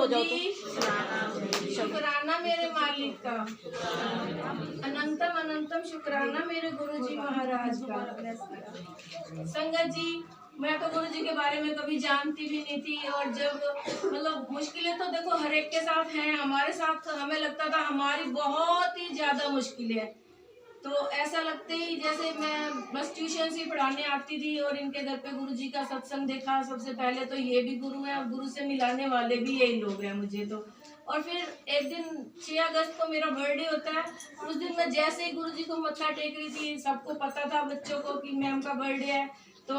हो जाओ तुम। शुक्राना मेरे मालिक का, अनंतम अनंतम शुक्राना मेरे गुरुजी महाराज का। संगत जी, मैं तो गुरु जी के बारे में कभी जानती भी नहीं थी, और जब मतलब मुश्किलें तो देखो हर एक के साथ हैं, हमारे साथ हमें लगता था हमारी बहुत ही ज्यादा मुश्किलें हैं। तो ऐसा लगते ही जैसे मैं बस ट्यूशन से पढ़ाने आती थी और इनके घर पे गुरु जी का सत्संग देखा, सबसे पहले तो ये भी गुरु हैं और गुरु से मिलाने वाले भी यही लोग हैं मुझे तो। और फिर एक दिन 6 अगस्त को मेरा बर्थडे होता है, उस दिन मैं जैसे ही गुरु जी को मत्था टेक रही थी, सबको पता था बच्चों को कि मैम का बर्थडे है, तो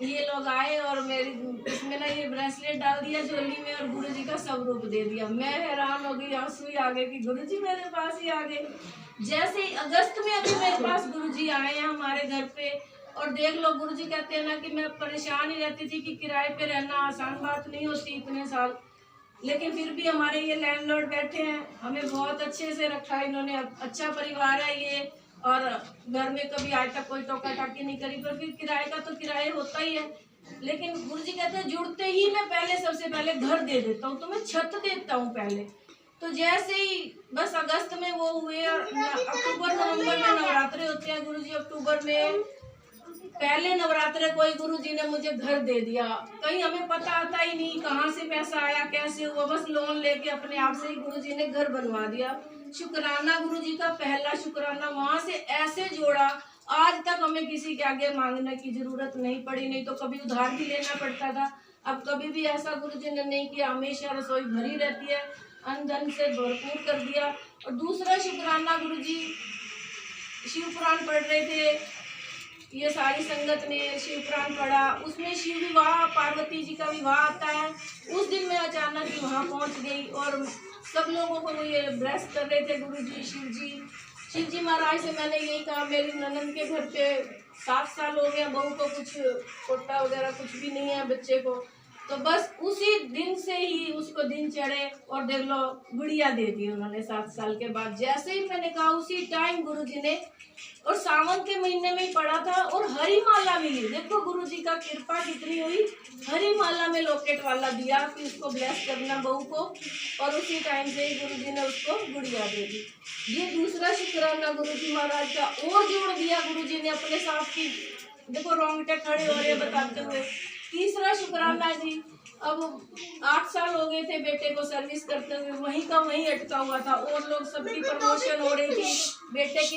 ये लोग आए और मेरी इसमें ना ये ब्रेसलेट डाल दिया झोली में और गुरु जी का स्वरूप दे दिया। मैं हैरान हो गई, आंसू ही आ गए कि गुरु जी मेरे पास ही आ गए। जैसे ही अगस्त में अभी मेरे पास गुरु जी आए हैं हमारे घर पे, और देख लो गुरु जी कहते हैं ना कि मैं परेशान ही रहती थी कि किराए पे रहना आसान बात नहीं होती इतने साल, लेकिन फिर भी हमारे ये लैंडलॉर्ड बैठे हैं, हमें बहुत अच्छे से रखा है इन्होंने। अच्छा परिवार है ये, और घर में कभी आज तक कोई टोका टाकी नहीं करी, पर फिर किराए का तो किराए होता ही है। लेकिन गुरु जी कहते हैं जुड़ते ही मैं पहले सबसे पहले घर दे देता हूँ, तो मैं छत देता हूँ पहले। तो जैसे ही बस अगस्त में वो हुए, और अक्टूबर नवंबर में नवरात्रे होते हैं गुरु जी, अक्टूबर में पहले नवरात्रे कोई गुरु जी ने मुझे घर दे दिया। कहीं हमें पता आता ही नहीं कहाँ से पैसा आया कैसे हुआ, बस लोन लेके अपने आप से ही गुरु जी ने घर बनवा दिया। शुक्राना गुरु जी का, पहला शुक्राना। वहां से ऐसे जोड़ा, आज तक हमें किसी के आगे मांगने की जरूरत नहीं पड़ी, नहीं तो कभी उधार भी लेना पड़ता था। अब कभी भी ऐसा गुरु जी ने नहीं किया, हमेशा रसोई भरी रहती है, अन्न धन से भरपूर कर दिया। और दूसरा शुक्राना गुरु जी शिव पुराण पढ़ रहे थे, ये सारी संगत ने शिव पुराण पढ़ा, उसमें शिव विवाह पार्वती जी का विवाह आता है। उस दिन मैं अचानक ही वहाँ पहुँच गई और सब लोगों को ये ब्लेस कर रहे थे गुरु जी, शिव जी महाराज से मैंने यही कहा, मेरी ननद के घर पे 7 साल हो गया, बहू को कुछ पोता वगैरह कुछ भी नहीं है बच्चे को, तो बस उसी दिन से ही उसको दिन चढ़े और देख लो गुड़िया दे दी उन्होंने 7 साल के बाद। जैसे ही मैंने कहा उसी टाइम गुरु जी ने, और सावन के महीने में ही पड़ा था, और हरी माला मिली। देखो गुरु जी का कृपा कितनी हुई, हरी माला में लॉकेट वाला दिया कि उसको ब्लेस करना बहू को, और उसी टाइम से ही गुरु जी ने उसको गुड़िया दे दी। ये दूसरा शुक्राना गुरु जी महाराज का और जोड़ दिया गुरु जी ने अपने साथ की। देखो रोंगटे खड़े हो रहे बताते हुए। तीसरा शुक्राना जी, अब 8 साल हो गए थे बेटे को सर्विस करते हुए, वहीं का वहीं अटका हुआ था, और लोग सबकी प्रमोशन हो रही थी, बेटे की